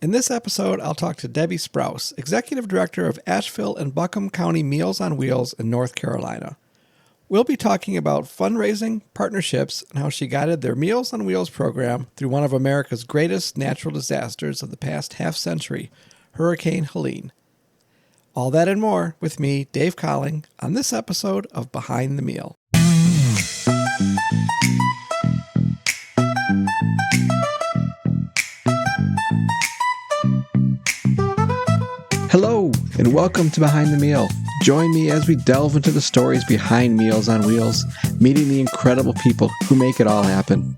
In this episode, I'll talk to Debbie Sprouse, Executive Director of Asheville and Buncombe County Meals on Wheels in North Carolina. We'll be talking about fundraising, partnerships, and how she guided their Meals on Wheels program through one of America's greatest natural disasters of the past half century, Hurricane Helene. All that and more with me, Dave Colling, on this episode of Behind the Meal. Hello, and welcome to Behind the Meal. Join me as we delve into the stories behind Meals on Wheels, meeting the incredible people who make it all happen.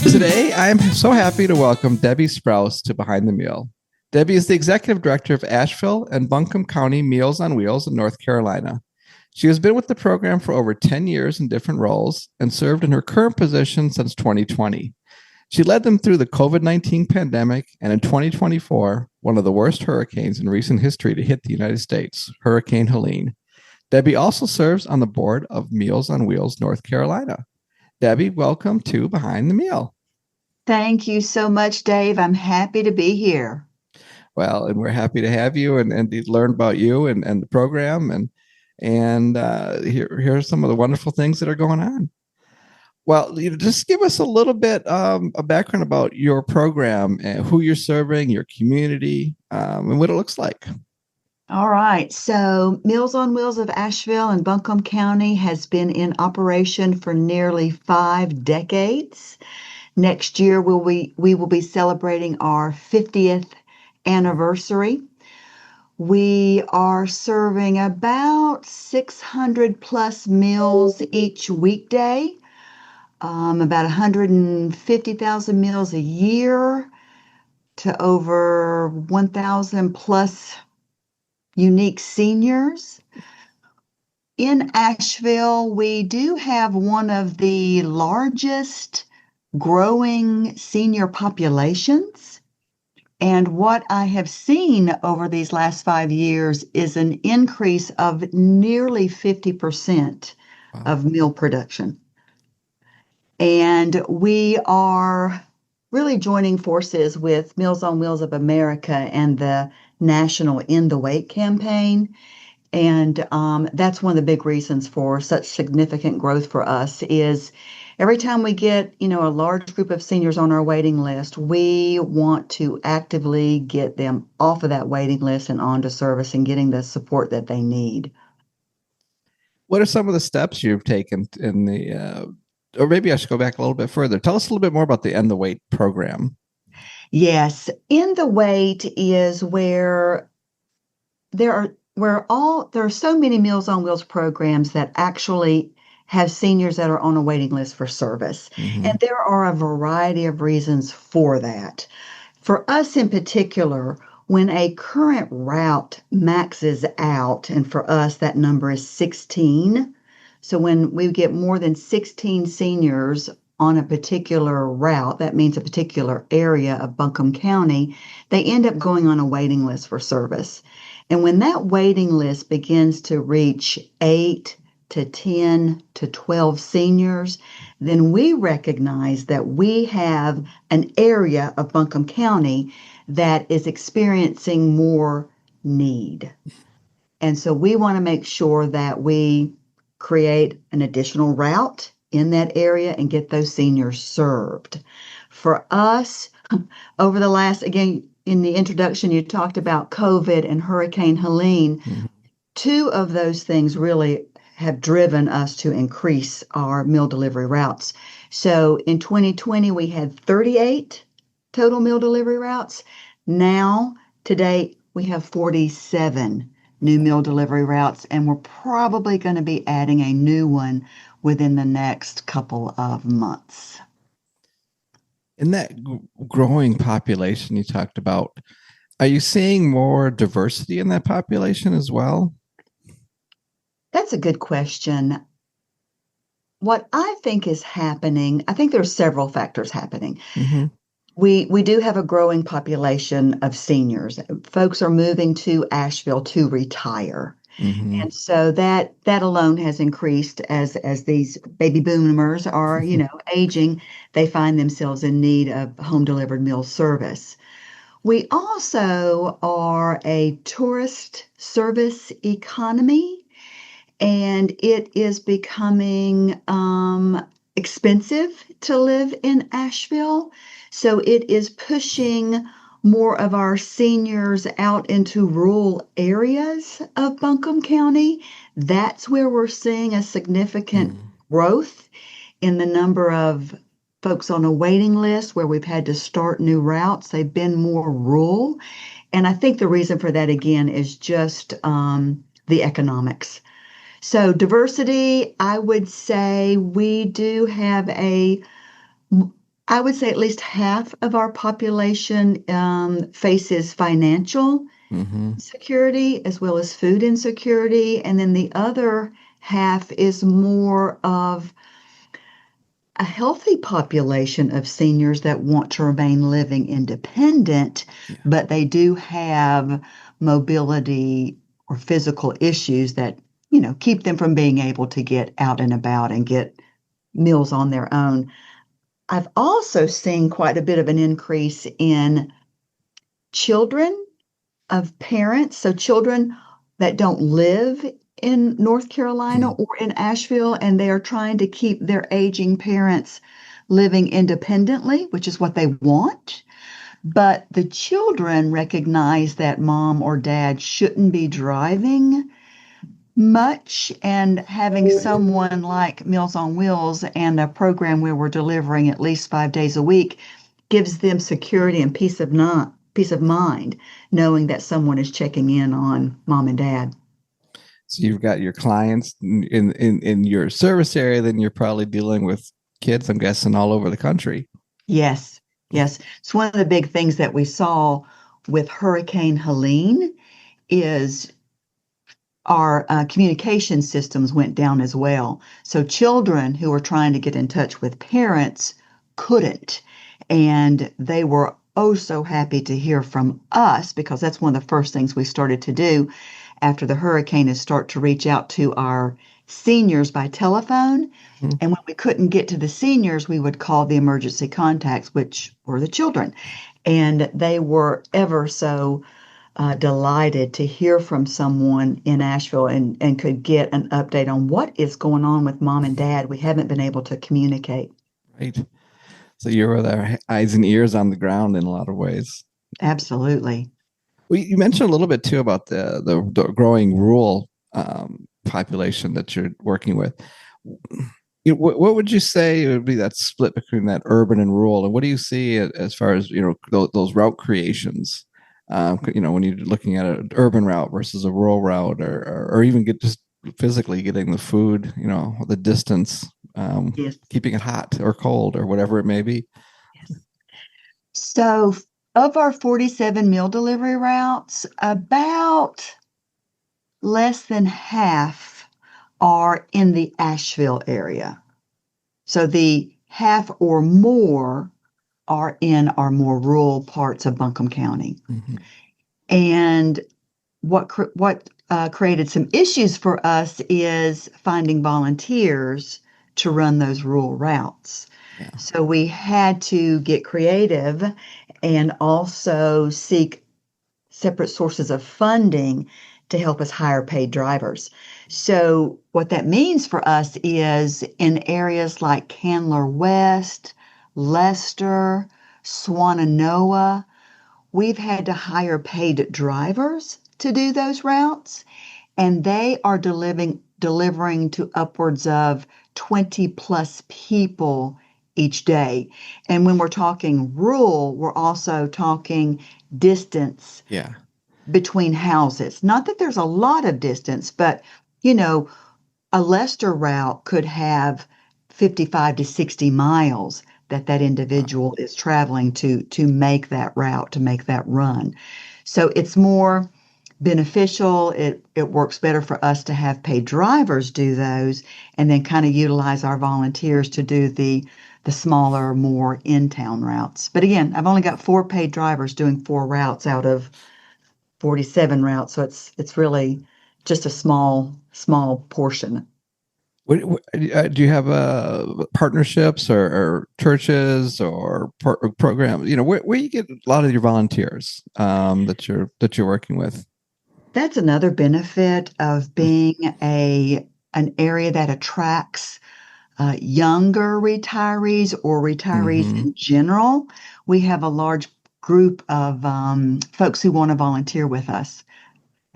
Today, I am so happy to welcome Debbie Sprouse to Behind the Meal. Debbie is the Executive Director of Asheville and Buncombe County Meals on Wheels in North Carolina. She has been with the program for over 10 years in different roles and served in her current position since 2020. She led them through the COVID-19 pandemic and in 2024, one of the worst hurricanes in recent history to hit the United States, Hurricane Helene. Debbie also serves on the board of Meals on Wheels North Carolina. Debbie, welcome to Behind the Meal. Thank you so much, Dave. I'm happy to be here. Well, and we're happy to have you and to learn about you and the program and here are some of the wonderful things that are going on. Well, just give us a little bit a background about your program and who you're serving, your community, and what it looks like. All right. So Meals on Wheels of Asheville and Buncombe County has been in operation for nearly 5 decades. Next year, we will be celebrating our 50th anniversary. We are serving about 600 plus meals each weekday. About 150,000 meals a year to over 1,000 plus unique seniors. In Asheville, we do have one of the largest growing senior populations. And what I have seen over these last 5 years is an increase of nearly 50% of meal production. And we are really joining forces with Meals on Wheels of America and the National In the Wait campaign. And that's one of the big reasons for such significant growth for us is every time we get, a large group of seniors on our waiting list, we want to actively get them off of that waiting list and onto service and getting the support that they need. What are some of the steps you've taken in or maybe I should go back a little bit further. Tell us a little bit more about the End the Wait program. Yes, In the Wait is where there are so many Meals on Wheels programs that actually have seniors that are on a waiting list for service. Mm-hmm. And there are a variety of reasons for that. For us in particular, when a current route maxes out, and for us that number is 16, so when we get more than 16 seniors on a particular route, that means a particular area of Buncombe County, they end up going on a waiting list for service. And when that waiting list begins to reach 8 to 10 to 12 seniors, then we recognize that we have an area of Buncombe County that is experiencing more need. And so we want to make sure that we create an additional route in that area and get those seniors served. For us, over the last, again, in the introduction, you talked about COVID and Hurricane Helene. Mm-hmm. 2 of those things really have driven us to increase our meal delivery routes. So in 2020, we had 38 total meal delivery routes. Now, today, we have 47 new meal delivery routes, and we're probably going to be adding a new one within the next couple of months. In that growing population you talked about, are you seeing more diversity in that population as well? That's a good question. What I think is happening, I think there are several factors happening. Mm-hmm. We do have a growing population of seniors. Folks are moving to Asheville to retire. Hmm. And so that alone has increased as these baby boomers are, aging, they find themselves in need of home delivered meal service. We also are a tourist service economy, and it is becoming expensive to live in Asheville. So it is pushing more of our seniors out into rural areas of Buncombe County. That's where we're seeing a significant growth in the number of folks on a waiting list where we've had to start new routes. They've been more rural. And I think the reason for that, again, is just the economics. So diversity, I would say we do have I would say at least half of our population faces financial Hmm. security as well as food insecurity. And then the other half is more of a healthy population of seniors that want to remain living independent, Yeah. but they do have mobility or physical issues that, keep them from being able to get out and about and get meals on their own. I've also seen quite a bit of an increase in children of parents, so children that don't live in North Carolina Mm. or in Asheville, and they are trying to keep their aging parents living independently, which is what they want. But the children recognize that mom or dad shouldn't be driving much, and having someone like Meals on Wheels and a program where we're delivering at least 5 days a week gives them security and peace of mind, knowing that someone is checking in on mom and dad. So you've got your clients in your service area, then you're probably dealing with kids, I'm guessing, all over the country. Yes, yes. It's one of the big things that we saw with Hurricane Helene is our communication systems went down as well. So children who were trying to get in touch with parents couldn't. And they were oh so happy to hear from us, because that's one of the first things we started to do after the hurricane is start to reach out to our seniors by telephone. Mhm. And when we couldn't get to the seniors, we would call the emergency contacts, which were the children. And they were ever so delighted to hear from someone in Asheville and could get an update on what is going on with mom and dad. We haven't been able to communicate. Right. So you're their eyes and ears on the ground in a lot of ways. Absolutely. Well, you mentioned a little bit too about the growing rural population that you're working with. What would you say would be that split between that urban and rural, and what do you see as far as those route creations? When you're looking at an urban route versus a rural route, or even get just physically getting the food, the distance, Yes. keeping it hot or cold or whatever it may be. Yes. So, of our 47 meal delivery routes, about less than half are in the Asheville area. So, the half or more are in our more rural parts of Buncombe County. Mm-hmm. And what created some issues for us is finding volunteers to run those rural routes. Yeah. So we had to get creative and also seek separate sources of funding to help us hire paid drivers. So what that means for us is in areas like Candler West, Leicester, Swannanoa, we've had to hire paid drivers to do those routes, and they are delivering to upwards of 20 plus people each day. And when we're talking rural, we're also talking distance Yeah. between houses. Not that there's a lot of distance, but you know, a Leicester route could have 55 to 60 miles that Wow. individual is traveling to make that route, to make that run. So it's more beneficial. It works better for us to have paid drivers do those, and then kind of utilize our volunteers to do the smaller, more in-town routes. But again, I've only got 4 paid drivers doing 4 routes out of 47 routes, so it's really just a small portion. Do you have partnerships or churches or programs? Where you get a lot of your volunteers that you're working with. That's another benefit of being an area that attracts younger retirees or retirees Mm-hmm. in general. We have a large group of folks who want to volunteer with us,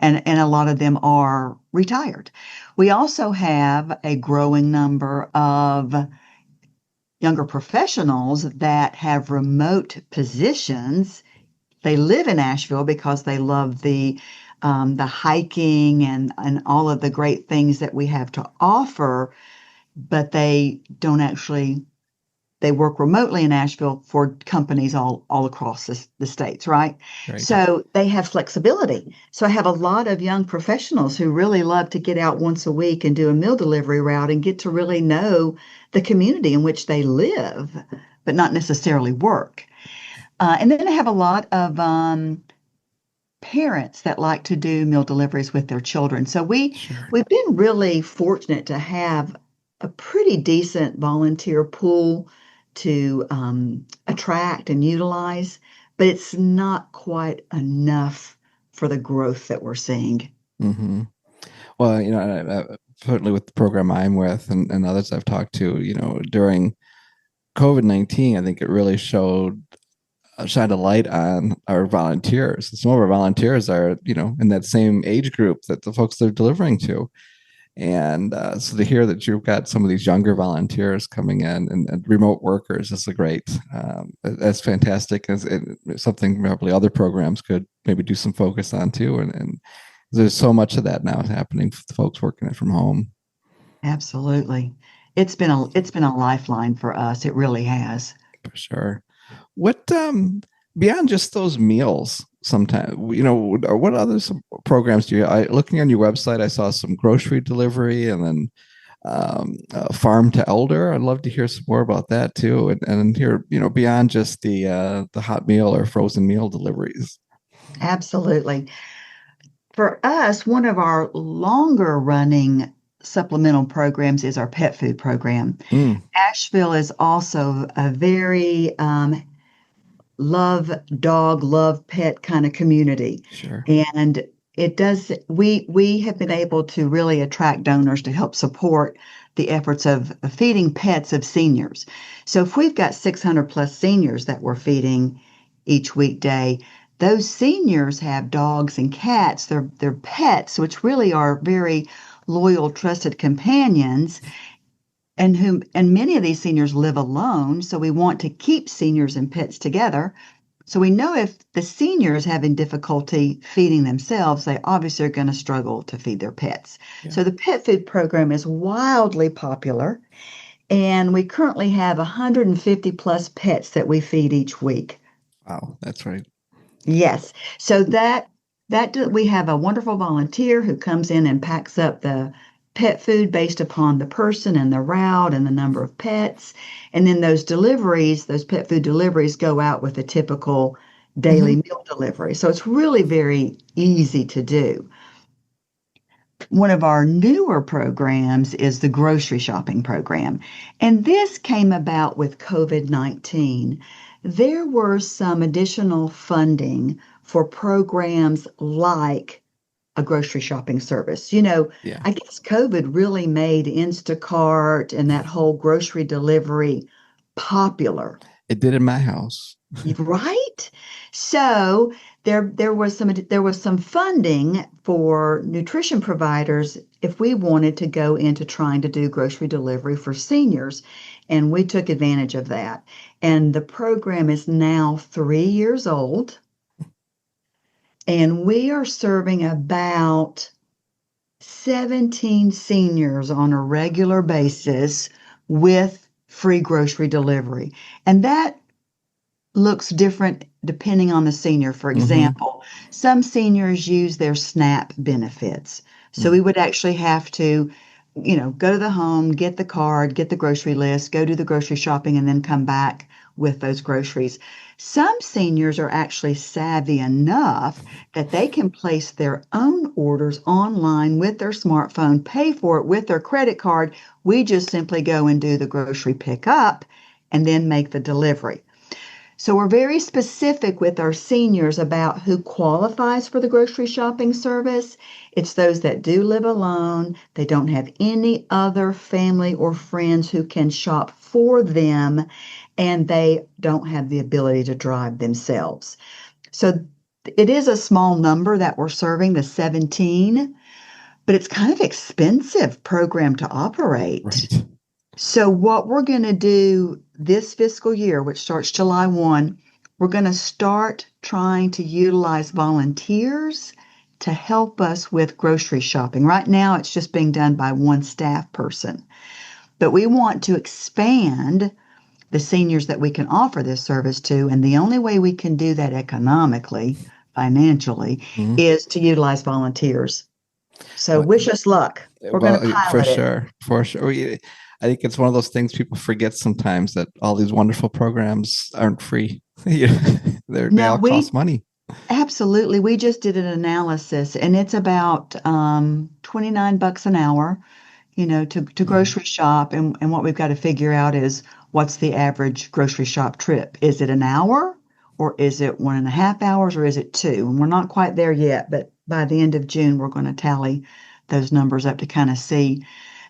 and a lot of them are retired. We also have a growing number of younger professionals that have remote positions. They live in Asheville because they love the hiking and all of the great things that we have to offer, but they don't actually they work remotely in Asheville for companies all across the states, right? Right. So they have flexibility. So I have a lot of young professionals who really love to get out once a week and do a meal delivery route and get to really know the community in which they live, but not necessarily work. And then I have a lot of parents that like to do meal deliveries with their children. So Sure. we've been really fortunate to have a pretty decent volunteer pool to attract and utilize, but it's not quite enough for the growth that we're seeing. Mm-hmm. Well, certainly with the program I'm with and others I've talked to, during COVID-19, I think it really shined a light on our volunteers. Some of our volunteers are, in that same age group that the folks they're delivering to. And so to hear that you've got some of these younger volunteers coming in and remote workers is a great, that's fantastic. It's something probably other programs could maybe do some focus on too. And there's so much of that now happening for folks working it from home. Absolutely. It's been a lifeline for us. It really has. For sure. What beyond just those meals, sometimes or what other some programs do you? Looking on your website, I saw some grocery delivery and then farm to elder. I'd love to hear some more about that too, and hear beyond just the hot meal or frozen meal deliveries. Absolutely. For us, one of our longer running supplemental programs is our pet food program. Mm, Asheville is also a very love dog, love pet kind of community. sure. And we have been able to really attract donors to help support the efforts of feeding pets of seniors. So if we've got 600 plus seniors that we're feeding each weekday, those seniors have dogs and cats, they're pets, which really are very loyal, trusted companions and many of these seniors live alone, so we want to keep seniors and pets together. So we know if the seniors having difficulty feeding themselves, they obviously are going to struggle to feed their pets. Yeah. So the pet food program is wildly popular, and we currently have 150 plus pets that we feed each week. Wow, that's right. Yes. So we have a wonderful volunteer who comes in and packs up the pet food based upon the person and the route and the number of pets. And then those pet food deliveries go out with a typical daily Hmm. meal delivery. So it's really very easy to do. One of our newer programs is the grocery shopping program. And this came about with COVID-19. There were some additional funding for programs like a grocery shopping service. Yeah, I guess COVID really made Instacart and that whole grocery delivery popular. it did in my house. Right? So there was some funding for nutrition providers if we wanted to go into trying to do grocery delivery for seniors, and we took advantage of that. And the program is now 3 years old, and we are serving about 17 seniors on a regular basis with free grocery delivery. And that looks different depending on the senior. For Hmm. example, some seniors use their SNAP benefits. So Mm. we would actually have to, go to the home, get the card, get the grocery list, go do the grocery shopping, and then come back with those groceries. Some seniors are actually savvy enough that they can place their own orders online with their smartphone, pay for it with their credit card. We just simply go and do the grocery pickup and then make the delivery. So we're very specific with our seniors about who qualifies for the grocery shopping service. It's those that do live alone. They don't have any other family or friends who can shop for them, and they don't have the ability to drive themselves. So it is a small number that we're serving, the 17, but it's kind of expensive program to operate. Right. So what we're going to do this fiscal year, which starts July 1, we're going to start trying to utilize volunteers to help us with grocery shopping. Right now, it's just being done by one staff person. But we want to expand the seniors that we can offer this service to, and the only way we can do that economically, financially, Mhm. is to utilize volunteers. So Well, wish us luck. We're going to for pilot it. sure, for sure. I think it's one of those things people forget sometimes that all these wonderful programs aren't free. They No, all cost money. absolutely. We just did an analysis, and it's about $29 an hour, to Mhm. grocery shop. And what we've got to figure out is what's the average grocery shop trip? Is it an hour, or is it 1.5 hours, or is it two? And we're not quite there yet, but by the end of June, we're going to tally those numbers up to kind of see.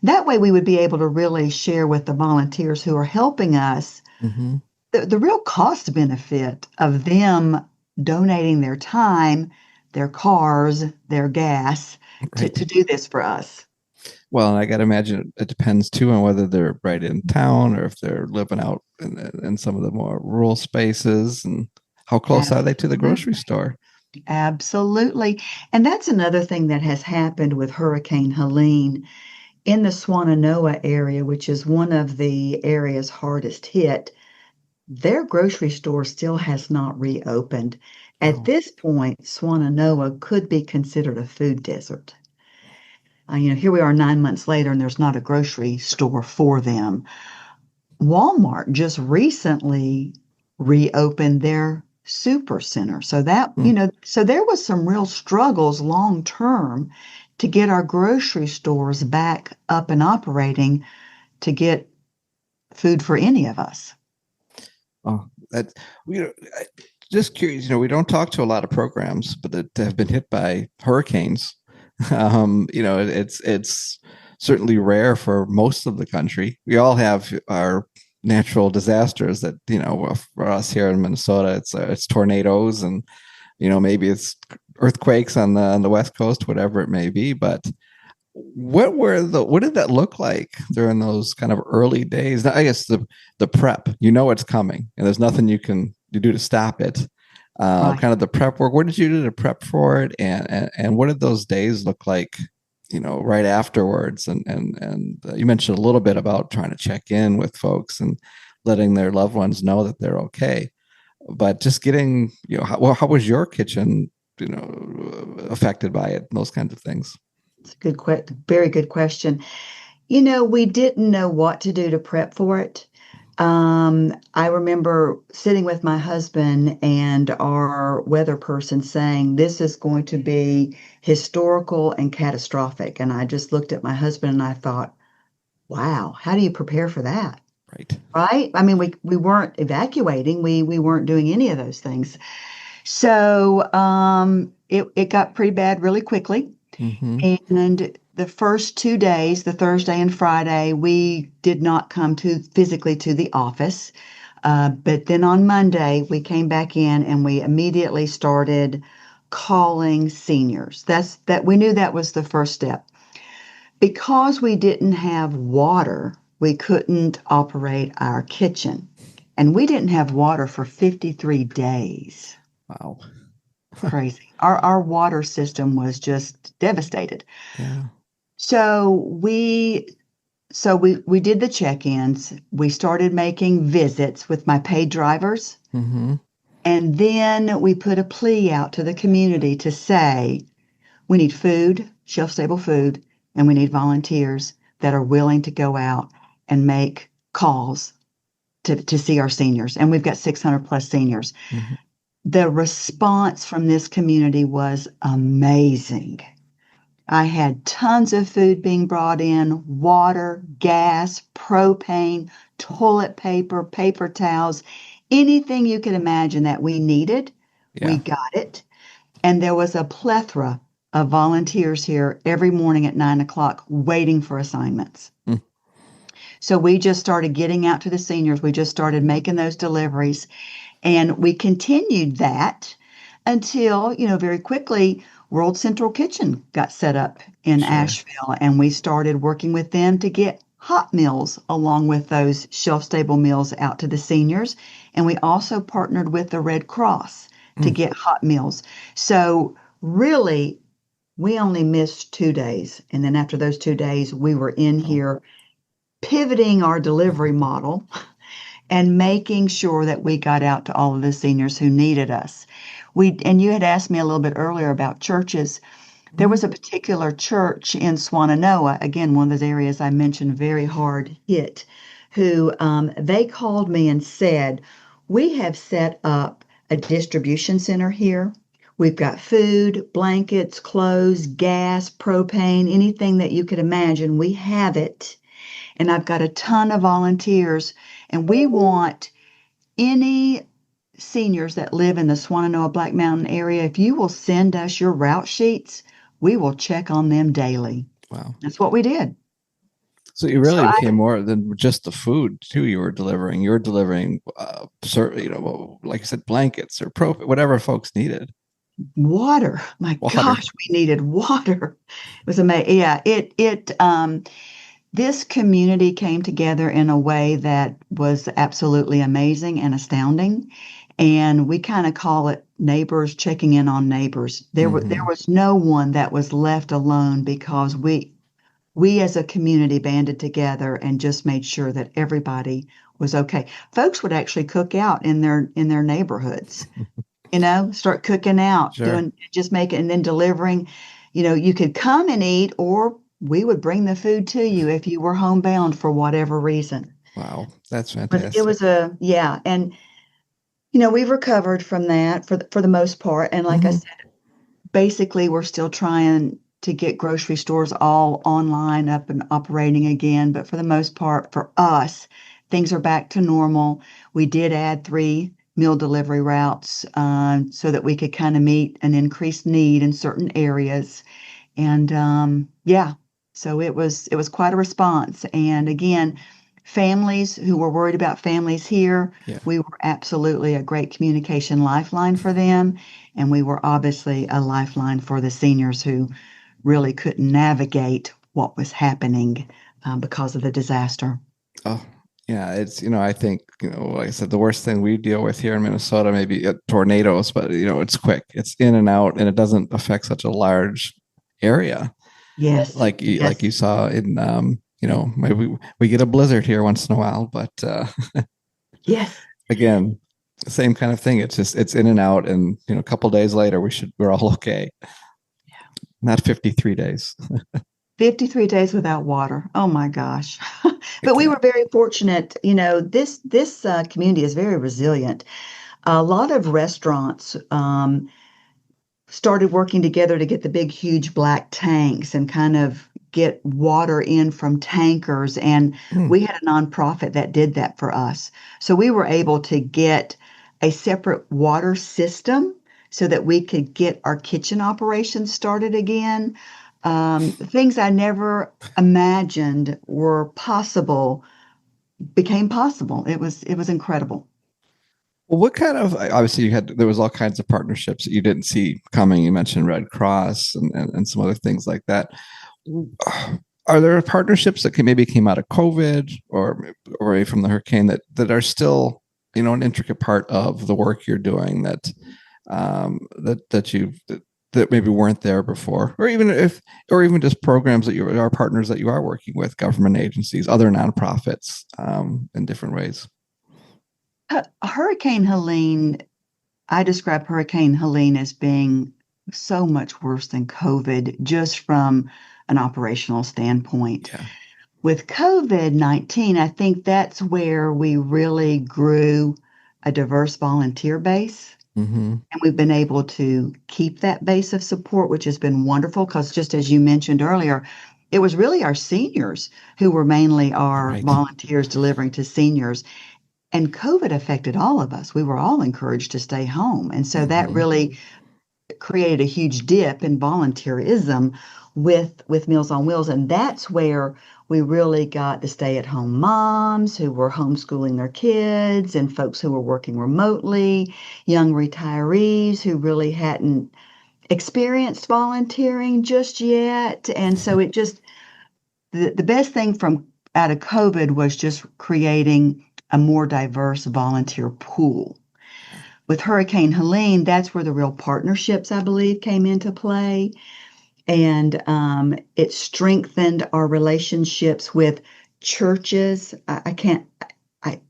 That way, we would be able to really share with the volunteers who are helping us Mhm. the real cost benefit of them donating their time, their cars, their gas Right. to do this for us. Well, I got to imagine it depends too on whether they're right in town or if they're living out in some of the more rural spaces, and how close are they to the grocery Absolutely. store? Absolutely. And that's another thing that has happened with Hurricane Helene in the Swannanoa area, which is one of the areas hardest hit. Their grocery store still has not reopened. At Wow. this point, Swannanoa could be considered a food desert. Here we are 9 months later, and there's not a grocery store for them. Walmart just recently reopened their super center. So Hmm. so there was some real struggles long term to get our grocery stores back up and operating to get food for any of us. Oh, that we just curious. We don't talk to a lot of programs, but that have been hit by hurricanes. It's certainly rare for most of the country. We all have our natural disasters that for us here in Minnesota, it's tornadoes and maybe it's earthquakes on the West Coast, whatever it may be. But what did that look like during those kind of early days? I guess the prep, it's coming, and there's nothing you do to stop it. Right. Kind of the prep work. What did you do to prep for it, and what did those days look like? Right afterwards, and you mentioned a little bit about trying to check in with folks and letting their loved ones know that they're okay. But just getting, how was your kitchen, affected by it? Those kinds of things. It's a very good question. We didn't know what to do to prep for it. I remember sitting with my husband and our weather person saying, this is going to be historical and catastrophic. And I just looked at my husband and I thought, wow, how do you prepare for that? Right. Right? I mean, we weren't evacuating, we weren't doing any of those things. So it got pretty bad really quickly. Mm-hmm. And the first 2 days, the Thursday and Friday, we did not come to physically to the office. But then on Monday, we came back in and we immediately started calling seniors. That we knew that was the first step. Because we didn't have water, we couldn't operate our kitchen. And we didn't have water for 53 days. Wow. Crazy. Our water system was just devastated. Yeah. So we did the check-ins. We started making visits with my paid drivers, Mm-hmm. and then we put a plea out to the community to say we need food, shelf-stable food, and we need volunteers that are willing to go out and make calls to see our seniors, and we've got 600 plus seniors. Mhm. The response from this community was amazing. I had tons of food being brought in, water, gas, propane, toilet paper, paper towels, anything you could imagine that we needed, we Yeah. got it. And there was a plethora of volunteers here every morning at 9 o'clock waiting for assignments. Mm. So we just started getting out to the seniors. We just started making those deliveries. And we continued that until, very quickly, World Central Kitchen got set up in Sure. Asheville, and we started working with them to get hot meals along with those shelf-stable meals out to the seniors. And we also partnered with the Red Cross to Mm. get hot meals. So really, we only missed 2 days. And then after those 2 days, we were in Oh. here pivoting our delivery model and making sure that we got out to all of the seniors who needed us. And you had asked me a little bit earlier about churches. There Mhm. was a particular church in Swannanoa, again, one of those areas I mentioned very hard hit, who they called me and said, "We have set up a distribution center here. We've got food, blankets, clothes, gas, propane, anything that you could imagine. We have it. And I've got a ton of volunteers, and we want any seniors that live in the Swannanoa Black Mountain area, if you will send us your route sheets, we will check on them daily." Wow. That's what we did. So you So really became more than just the food too. You were delivering. You were delivering, like you said, blankets or whatever folks needed. water, my Water. gosh, we needed water. It was amazing. Yeah, this community came together in a way that was absolutely amazing and astounding. And we kind of call it neighbors checking in on neighbors. There Hmm. was no one that was left alone because we as a community banded together and just made sure that everybody was okay. Folks would actually cook out in their neighborhoods, start cooking out, Sure. doing just make it and then delivering. You could come and eat, or we would bring the food to you if you were homebound for whatever reason. Wow. That's It fantastic. was yeah, and we've recovered from that for the most part. And like I Hmm. said, basically we're still trying to get grocery stores all online up and operating again, but for the most part for us, things are back to normal. We did add 3 meal delivery routes so that we could kind of meet an increased need in certain areas. And yeah, so it was quite a response. And again, families who were worried about families here, Yeah. we were absolutely a great communication lifeline for them. And we were obviously a lifeline for the seniors who really couldn't navigate what was happening because of the disaster. Oh, yeah. I think, like I said, the worst thing we deal with here in Minnesota, maybe tornadoes, but it's quick. It's in and out, and it doesn't affect such a large area Yes, like yes, you saw in, maybe we get a blizzard here once in a while, but yes. again, same kind of thing. It's in and out, and a couple days later we're all okay. Not 53 days. 53 days without water. Oh my gosh. But we Again. were very fortunate. This community is very resilient. A lot of restaurants started working together to get the big, huge black tanks and kind of get water in from tankers. And Mm. we had a nonprofit that did that for us. So we were able to get a separate water system so that we could get our kitchen operations started again. Things I never imagined were possible became possible. It was incredible. Well, what kind of, obviously there was all kinds of partnerships that you didn't see coming. You mentioned Red Cross and some other things like that. Are there partnerships that maybe came out of COVID or maybe from the hurricane that are still, an intricate part of the work you're doing that maybe weren't there before, or even just programs that you are partners that you are working with, government agencies, other nonprofits, in different ways? Hurricane Helene, I describe Hurricane Helene as being so much worse than COVID, just from an operational standpoint. Yeah. With COVID-19, I think that's where we really grew a diverse volunteer base. Mm-hmm. And we've been able to keep that base of support, which has been wonderful because just as you mentioned earlier, it was really our seniors who were mainly our Right. volunteers delivering to seniors. And COVID affected all of us. We were all encouraged to stay home. And so that Mm-hmm. really created a huge dip in volunteerism with Meals on Wheels, and that's where we really got the stay-at-home moms who were homeschooling their kids and folks who were working remotely, young retirees who really hadn't experienced volunteering just yet. And so it just the best thing from out of COVID was just creating a more diverse volunteer pool. With Hurricane Helene, that's where the real partnerships, I believe, came into play. And it strengthened our relationships with churches. I can't,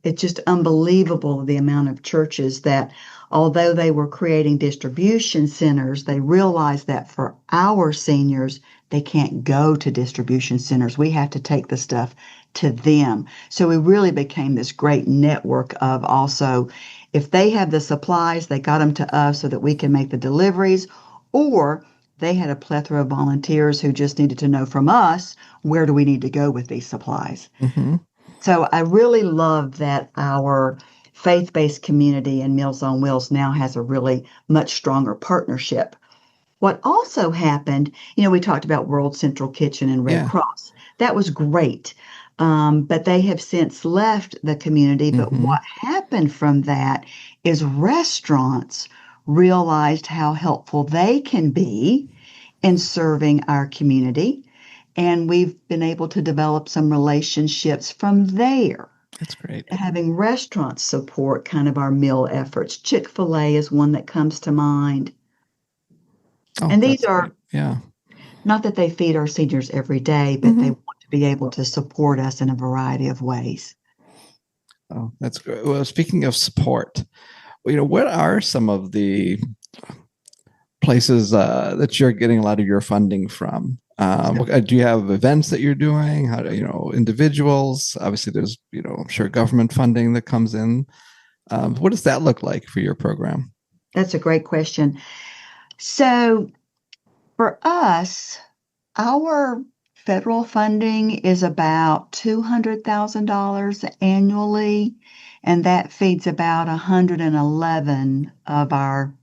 it's just unbelievable the amount of churches that, although they were creating distribution centers, they realized that for our seniors, they can't go to distribution centers. We have to take the stuff to them. So we really became this great network of also, if they have the supplies, they got them to us so that we can make the deliveries, or they had a plethora of volunteers who just needed to know from us, where do we need to go with these supplies? Mm-hmm. So I really love that our faith-based community and Meals on Wheels now has a really much stronger partnership. What also happened, we talked about World Central Kitchen and Red Yeah. Cross. That was great. But they have since left the community. But Mm-hmm. what happened from that is restaurants realized how helpful they can be in serving our community. And we've been able to develop some relationships from there, That's great. having restaurants support kind of our meal efforts. Chick-fil-A is one that comes to mind. Oh, And these that's are great. Yeah. not that they feed our seniors every day, but they Mm-hmm. want to be able to support us in a variety of ways. Oh, that's great. Well, speaking of support, what are some of the places that you're getting a lot of your funding from? So Do you have events that you're doing? How do individuals? Obviously, there's I'm sure government funding that comes in. What does that look like for your program? that's a great question. So for us, our federal funding is about $200,000 annually, and that feeds about 111 of our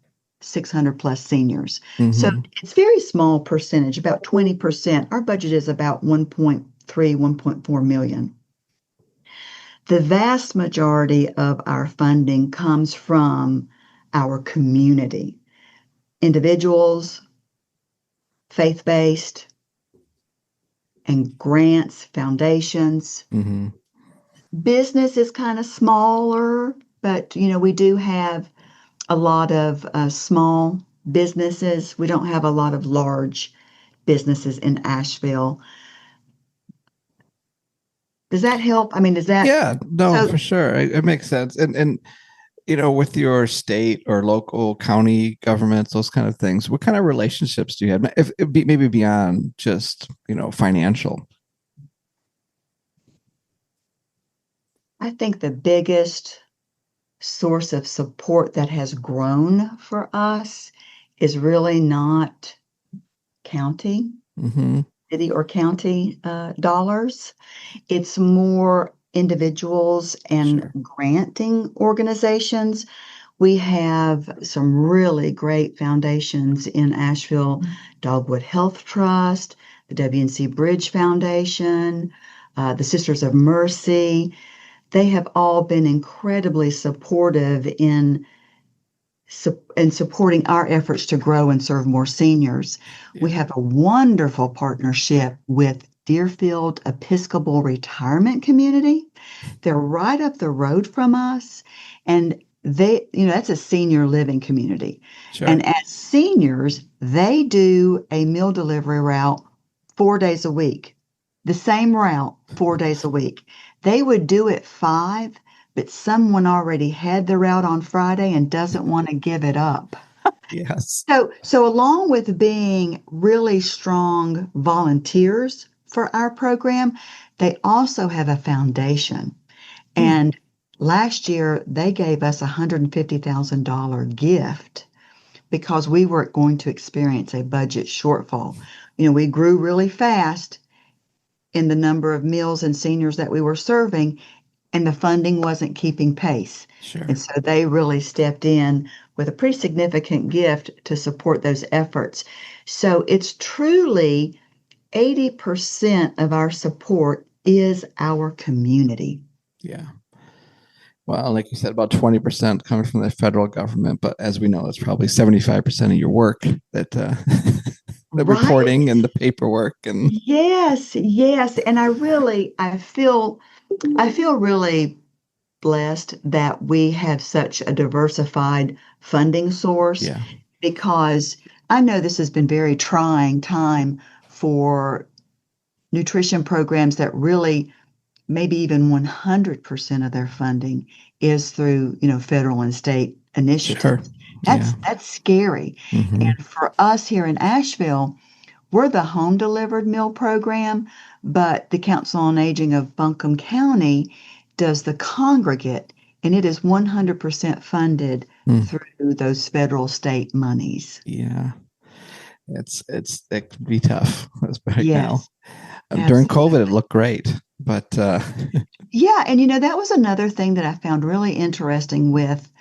600 plus seniors. So Mm-hmm. it's very small percentage, about 20%. Our budget is about 1.3, 1.4 million. The vast majority of our funding comes from our community, individuals, faith-based, and grants, foundations. Mm-hmm. Business is kind of smaller, but we do have a lot of small businesses. We don't have a lot of large businesses in Asheville. Does that help? I mean, does that Yeah, no, so for sure. It makes sense. And with your state or local county governments, those kind of things, what kind of relationships do you have? If maybe beyond just, financial. I think the biggest source of support that has grown for us is really not county, Mm-hmm. city or county dollars. It's more individuals and Sure. granting organizations. We have some really great foundations in Asheville, Dogwood Health Trust, the WNC Bridge Foundation, the Sisters of Mercy. They have all been incredibly supportive in supporting our efforts to grow and serve more seniors. We Yeah. have a wonderful partnership with Deerfield Episcopal Retirement Community. They're right up the road from us, and that's a senior living community. Sure. And as seniors, they do a meal delivery route 4 days a week, the same route 4 days a week. They would do it 5, but someone already had the route on Friday and doesn't want to give it up. Yes. So along with being really strong volunteers for our program, They also have a foundation. And last year, they gave us a $150,000 gift because we were going to experience a budget shortfall. We grew really fast in the number of meals and seniors that we were serving, and the funding wasn't keeping pace. Sure. And so they really stepped in with a pretty significant gift to support those efforts. So it's truly 80% of our support is our community. Yeah. Well, like you said, about 20% coming from the federal government, but as we know, it's probably 75% of your work that the Right? reporting and the paperwork and Yes, yes. And I feel really blessed that we have such a diversified funding source, yeah, because I know this has been very trying time for nutrition programs that really maybe even 100% of their funding is through, federal and state sure. initiatives. Yeah. That's scary. Mm-hmm. And for us here in Asheville, we're the home delivered meal program, but the Council on Aging of Buncombe County does the congregate, and it is 100% funded through those federal state monies. Yeah. It can be tough right now. Yes, During COVID, it absolutely. looked great, but Yeah, and that was another thing that I found really interesting with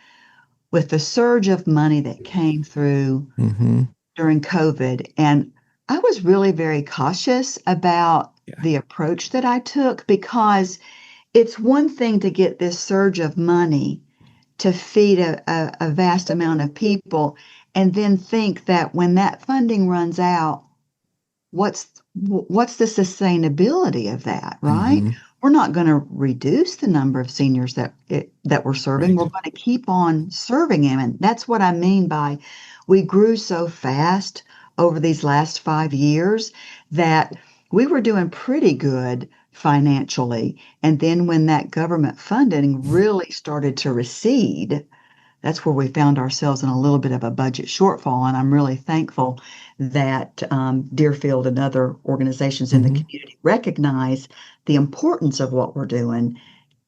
the surge of money that came through mhm. during COVID. And I was really very cautious about Yeah, the approach that I took, because it's one thing to get this surge of money to feed a vast amount of people, and then think that when that funding runs out, what's the sustainability of that, right? mhm. We're not going to reduce the number of seniors that we're serving. Right. We're going to keep on serving them, and that's what I mean by we grew so fast over these last 5 years that we were doing pretty good financially. And then when that government funding really started to recede, that's where we found ourselves in a little bit of a budget shortfall. And I'm really thankful that Deerfield and other organizations in the Mhm. community recognize the importance of what we're doing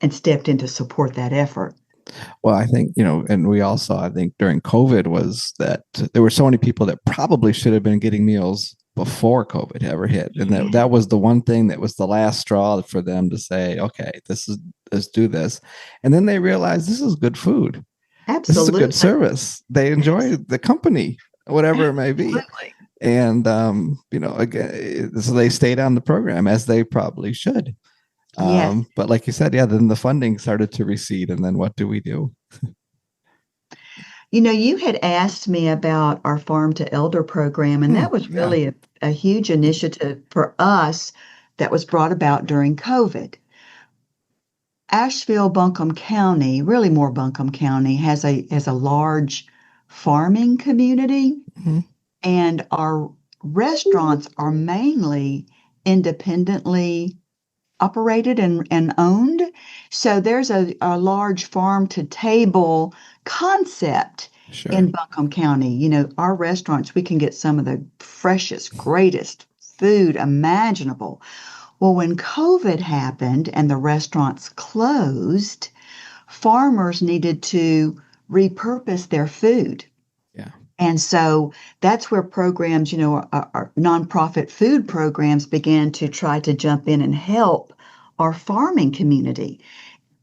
and stepped in to support that effort. Well, I think, and we all saw, I think during COVID was that there were so many people that probably should have been getting meals before COVID ever hit. And that was the one thing that was the last straw for them to say, okay, let's do this. And then they realized this is good food. This is a good Absolutely. service. They enjoy the company, whatever it may be. Absolutely. And, again, so they stayed on the program as they probably should. Yes. But like you said, yeah, then the funding started to recede. And then what do we do? You had asked me about our Farm to Elder program, and that was Yeah, really a huge initiative for us that was brought about during COVID. Asheville, Buncombe County, really more Buncombe County, has a large farming community, mhm, and our restaurants are mainly independently operated and owned. So there's a large farm to table concept sure. in Buncombe County. Our restaurants, we can get some of the freshest, greatest food imaginable. Well, when COVID happened and the restaurants closed, farmers needed to repurpose their food. Yeah, And so that's where programs, our nonprofit food programs began to try to jump in and help our farming community.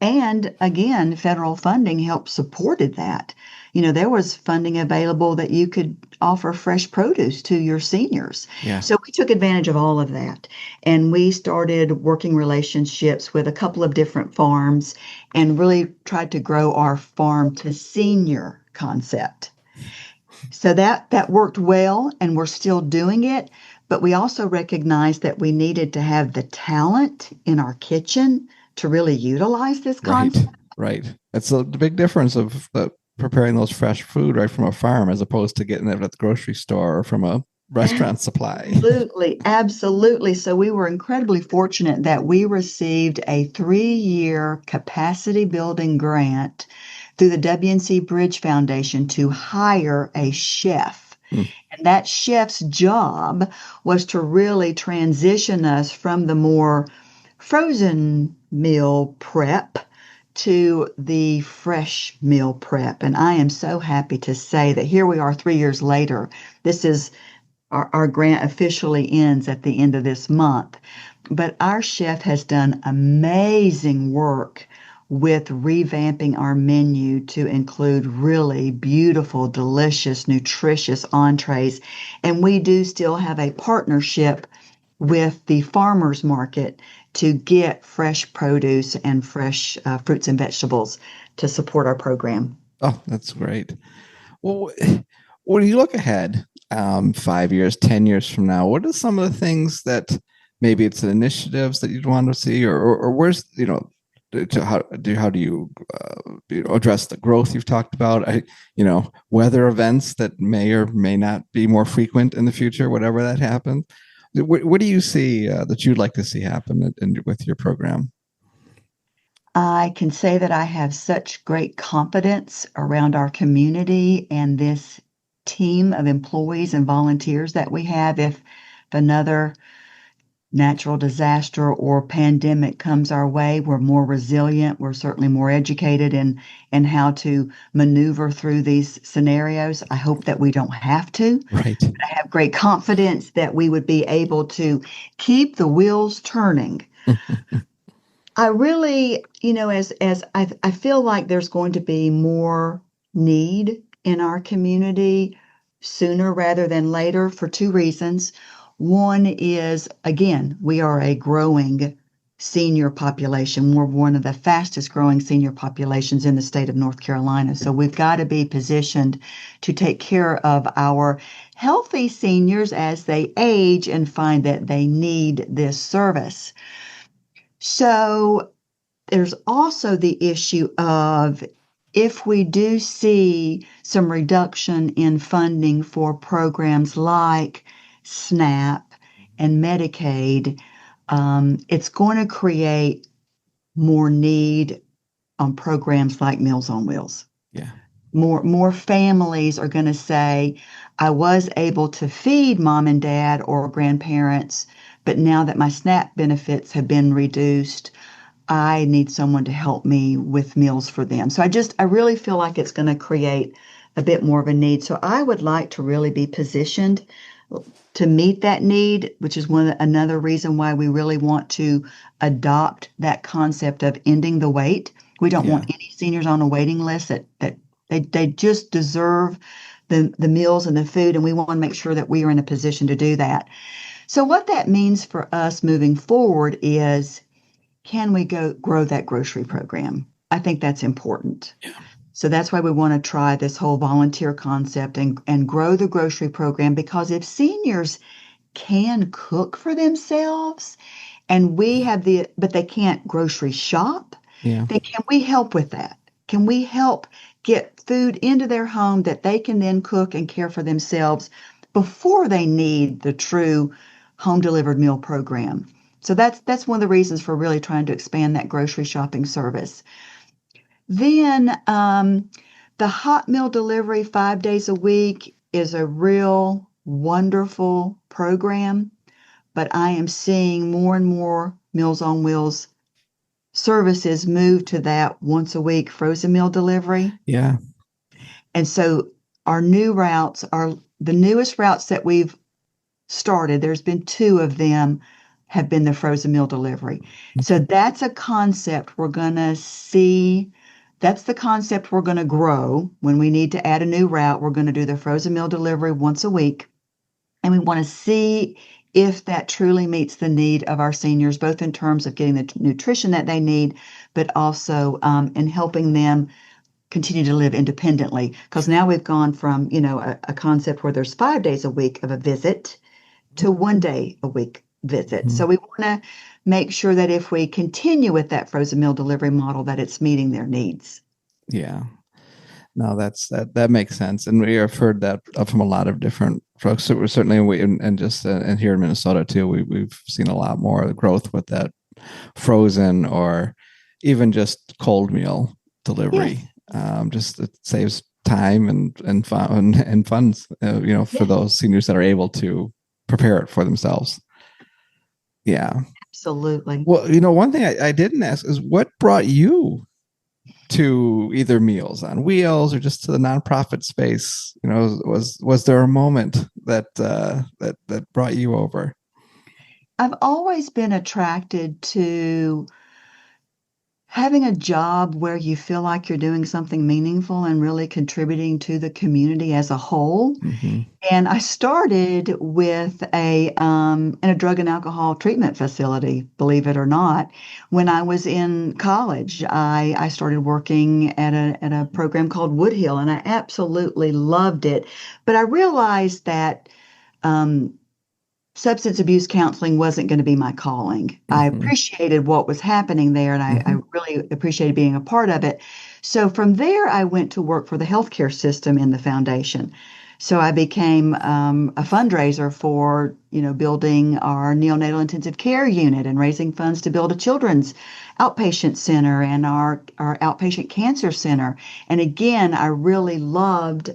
And again, federal funding helped supported that. There was funding available that you could offer fresh produce to your seniors. yeah. So we took advantage of all of that. And we started working relationships with a couple of different farms and really tried to grow our farm to senior concept. So that worked well, and we're still doing it. But we also recognized that we needed to have the talent in our kitchen to really utilize this Right, concept. right. That's the big difference of preparing those fresh food right from a farm as opposed to getting it at the grocery store or from a restaurant supply. Absolutely, absolutely. So we were incredibly fortunate that we received a 3-year capacity building grant through the W&C Bridge Foundation to hire a chef. Hmm. And that chef's job was to really transition us from the more frozen meal prep to the fresh meal prep. And I am so happy to say that here we are 3 years later. This is our grant officially ends at the end of this month. But our chef has done amazing work with revamping our menu to include really beautiful, delicious, nutritious entrees. And we do still have a partnership with the farmers market to get fresh produce and fresh fruits and vegetables to support our program. Oh, that's great. Well, when you look ahead, 5 years, 10 years from now, what are some of the things that maybe it's initiatives that you'd want to see, or where's, how do you, address the growth you've talked about? Weather events that may or may not be more frequent in the future, whatever that happens. What do you see that you'd like to see happen with your program? I can say that I have such great confidence around our community and this team of employees and volunteers that we have. If another natural disaster or pandemic comes our way, we're more resilient. We're certainly more educated in how to maneuver through these scenarios. I hope that we don't have to. Right. But I have great confidence that we would be able to keep the wheels turning. I really, as I feel like there's going to be more need in our community sooner rather than later for two reasons. One is, again, we are a growing senior population. We're one of the fastest growing senior populations in the state of North Carolina. So we've got to be positioned to take care of our healthy seniors as they age and find that they need this service. So there's also the issue of if we do see some reduction in funding for programs like SNAP and Medicaid, it's going to create more need on programs like Meals on Wheels. Yeah. More families are going to say, I was able to feed mom and dad or grandparents, but now that my SNAP benefits have been reduced, I need someone to help me with meals for them. So I really feel like it's going to create a bit more of a need. So I would like to really be positioned to meet that need, which is another reason why we really want to adopt that concept of ending the wait. We don't want any seniors on a waiting list that they just deserve the meals and the food, and we want to make sure that we are in a position to do that. So what that means for us moving forward is, can we grow that grocery program? I think that's important. Yeah. So that's why we want to try this whole volunteer concept and grow the grocery program, because if seniors can cook for themselves and but they can't grocery shop, Yeah. then can we help with that? Can we help get food into their home that they can then cook and care for themselves before they need the true home delivered meal program? So that's one of the reasons for really trying to expand that grocery shopping service. Then the hot meal delivery 5 days a week is a real wonderful program, but I am seeing more and more Meals on Wheels services move to that once a week frozen meal delivery. Yeah. And so our new routes are the newest routes that we've started. There's been two of them have been the frozen meal delivery. So that's a concept we're going to see. That's the concept we're going to grow. When we need to add a new route, we're going to do the frozen meal delivery once a week. And we want to see if that truly meets the need of our seniors, both in terms of getting the nutrition that they need, but also in helping them continue to live independently. Because now we've gone from, a concept where there's 5 days a week of a visit to 1 day a week visit. So we want to make sure that if we continue with that frozen meal delivery model, that it's meeting their needs. Yeah. No, that makes sense, and we have heard that from a lot of different folks. So we're certainly and here in Minnesota too, we've seen a lot more growth with that frozen or even just cold meal delivery. Yes. Just it saves time and fun and funds, for those seniors that are able to prepare it for themselves. Yeah. Absolutely. Well, one thing I didn't ask is what brought you to either Meals on Wheels or just to the nonprofit space? Was there a moment that brought you over? I've always been attracted to having a job where you feel like you're doing something meaningful and really contributing to the community as a whole. Hmm. And I started with in a drug and alcohol treatment facility, believe it or not. When I was in college, I started working at a program called Woodhill, and I absolutely loved it. But I realized that um, substance abuse counseling wasn't going to be my calling. I Hmm. appreciated what was happening there, and I Hmm. really appreciated being a part of it. So from there, I went to work for the healthcare system in the foundation. So I became a fundraiser for, building our neonatal intensive care unit and raising funds to build a children's outpatient center and our outpatient cancer center. And again, I really loved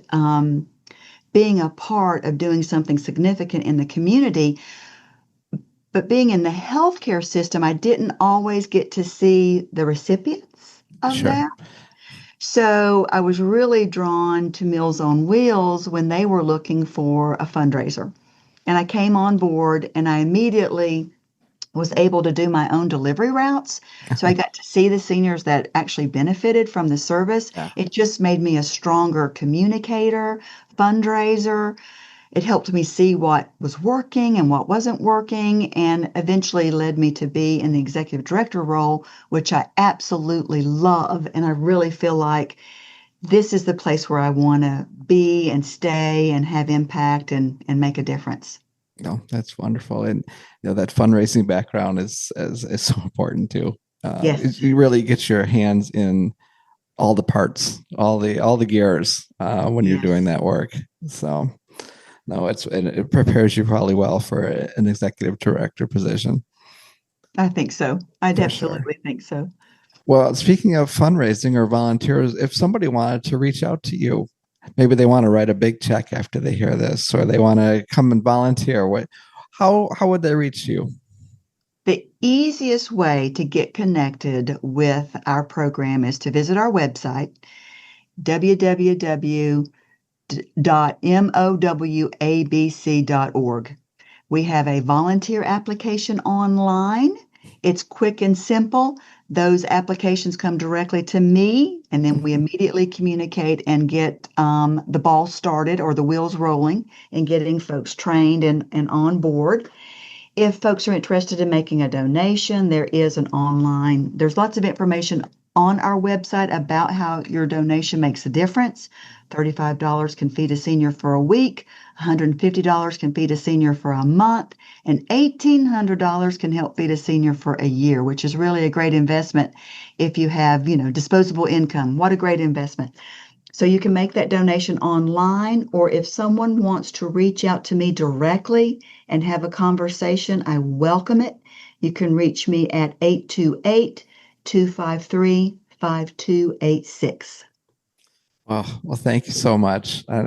being a part of doing something significant in the community. But being in the healthcare system, I didn't always get to see the recipients of Sure. that. So I was really drawn to Meals on Wheels when they were looking for a fundraiser. And I came on board and I immediately was able to do my own delivery routes. So I got to see the seniors that actually benefited from the service. Yeah. It just made me a stronger communicator, fundraiser. It helped me see what was working and what wasn't working, and eventually led me to be in the executive director role, which I absolutely love. And I really feel like this is the place where I want to be and stay and have impact and make a difference. No, that's wonderful. And that fundraising background is so important too. Yes, You really get your hands in all the parts, all the gears when you're doing yes, that work. So no, it prepares you probably well for an executive director position I think so. I for sure. absolutely think so. Well, speaking of fundraising or volunteers, if somebody wanted to reach out to you, maybe they want to write a big check after they hear this, or they want to come and volunteer. How would they reach you? The easiest way to get connected with our program is to visit our website, www.mowabc.org. We have a volunteer application online. It's quick and simple. Those applications come directly to me, and then we Mhm. immediately communicate and get the ball started or the wheels rolling and getting folks trained and on board. If folks are interested in making a donation, there's lots of information on our website about how your donation makes a difference. $35 can feed a senior for a week, $150 can feed a senior for a month, and $1,800 can help feed a senior for a year, which is really a great investment if you have, disposable income. What a great investment. So you can make that donation online, or if someone wants to reach out to me directly and have a conversation, I welcome it. You can reach me at 828-253-5286. Well, thank you so much. And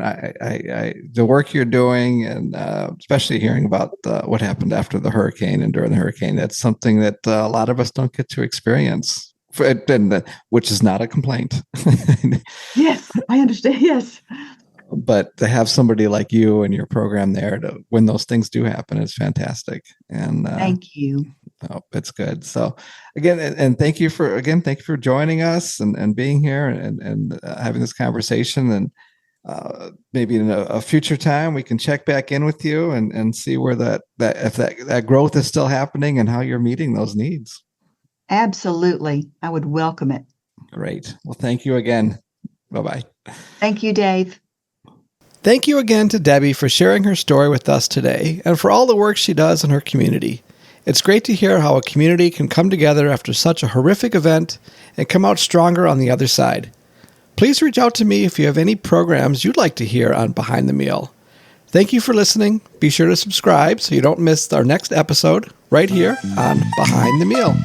the work you're doing, and especially hearing about what happened after the hurricane and during the hurricane, that's something that a lot of us don't get to experience, which is not a complaint. Yes, I understand. Yes. But to have somebody like you and your program there to when those things do happen is fantastic. And Thank you. oh, it's good. So again, and thank you for joining us and being here and having this conversation. And maybe in a future time we can check back in with you and see where that growth is still happening and how you're meeting those needs. Absolutely. I would welcome it. Great. Well, thank you again. Bye bye. Thank you, Dave. Thank you again to Debbie for sharing her story with us today and for all the work she does in her community. It's great to hear how a community can come together after such a horrific event and come out stronger on the other side. Please reach out to me if you have any programs you'd like to hear on Behind the Meal. Thank you for listening. Be sure to subscribe so you don't miss our next episode right here on Behind the Meal.